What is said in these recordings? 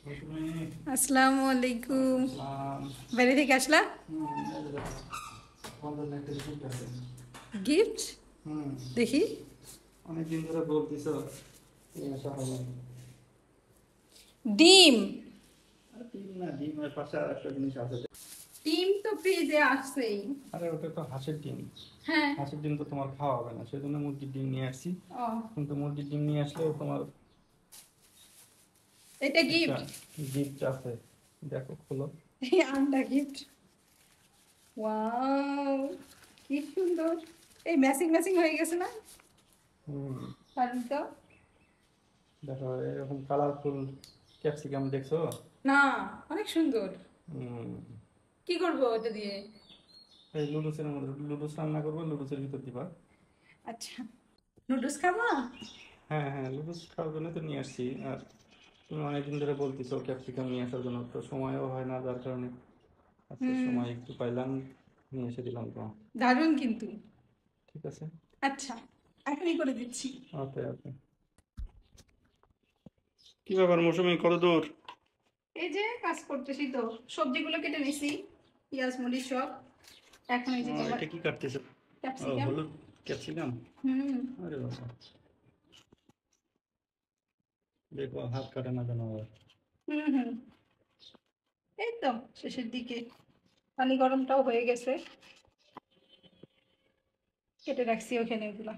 আসসালামু আলাইকুম। বাইরে থেকে আসলা? গিফট দেখি। অনেকদিন ধরে বলতেছ ডিম। ডিম না, ডিমের পাশে আর একটা জিনিস আছে। ডিম তো ফ্রিজে আসছেই। আরে ওটা তো হাঁসের ডিম। হ্যাঁ। হাঁসের ডিম তো তোমার খাওয়া হবে না, সেই জন্য মুরগির ডিম নিয়ে আসছি। ও, কিন্তু মুরগির ডিম নিয়ে আসলেও তোমার এটা একটা গিফট। গিফট আছে, দেখো খোলো। এই আন্ডা গিফট। ওয়াও, কি সুন্দর। এই ম্যাচিং ম্যাচিং হয়ে গেছে না? হুম, পারি তো। দেখো এরকম কালারফুল ক্যাপসিকাম দেখছো? না, অনেক সুন্দর। হুম, কি করবো এটা দিয়ে? এই লুডুসের মধ্যে লুডুস রান্না করবো, লুডুসের ভিতর দিবা। আচ্ছা, নুডলস খাবো। হ্যাঁ হ্যাঁ, লুডুস খাওয়ার জন্য তো নিয়ে আসছি। আর তুমি অনেকদিন ধরে বলতেছো ক্যাপসিকাম নিয়ে আসার জন্য, তো সময়ও হয় না, যার কারণে আজকে হুম, সময় একটু পাইলাম, নিয়ে এসে দিলাম তো। দারুণ কিন্তু। ঠিক আছে। আচ্ছা, এখনই করে দিচ্ছি। ওকে ওকে। কি ব্যাপার মৌসুমী, কত দূর? এই যে কাজ করতেছি তো, সবজিগুলো কেটে নিছি, পেঁয়াজ মরিচ সব। এখন এই যে তোমার এটা কি কাটতেছে? ও, ক্যাপসিকাম। হলুদ ক্যাপসিকাম। হুম আরে বাবা, দেখো হাত কাটে না কেন আবার। হুম হুম, এই তো শেষের দিকে। পানি গরমটাও হয়ে গেছে, কেটে রাখছি ওখানে ওগুলো।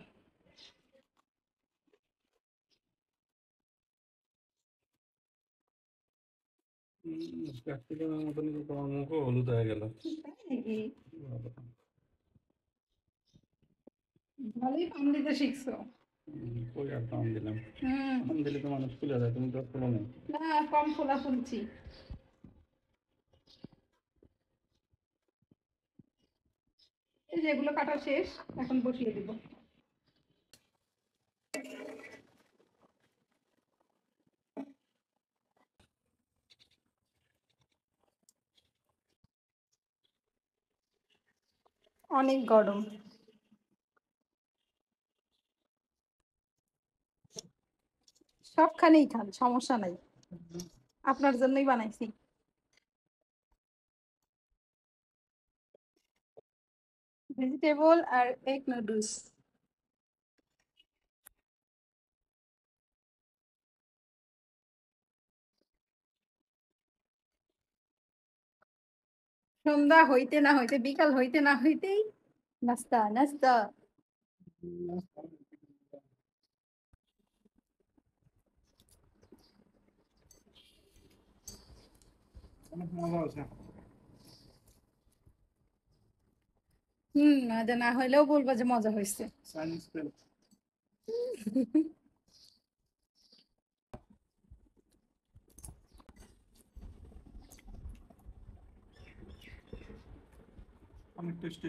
ক্যাপসিকামের মতন তো তোমার মুখও হলুদ হয়ে গেল। তাই নাকি? বাবা। ভালোই পাম দিতে শিখছো। কই আর দাম দিলাম? হুম। দাম দিলে তো মানুষ খুলে যায়, তুমি তো খুলো না। না, কম ফোলা ফুলছি। এই যে এগুলো কাটা শেষ, এখন বসিয়ে দিব। অনেক গরম। সবখানেই খান, সমস্যা নাই, আপনার জন্যই বানাইছি। ভেজিটেবল আর এগ নুডলস। সন্ধ্যা হইতে না হইতে, বিকাল হইতে না হইতেই নাস্তা নাস্তা। অনেক মজা আছে। মজা না হইলেও বলবো যে মজা হয়েছে। চাইনিজ তেল। অনেক টেস্টি।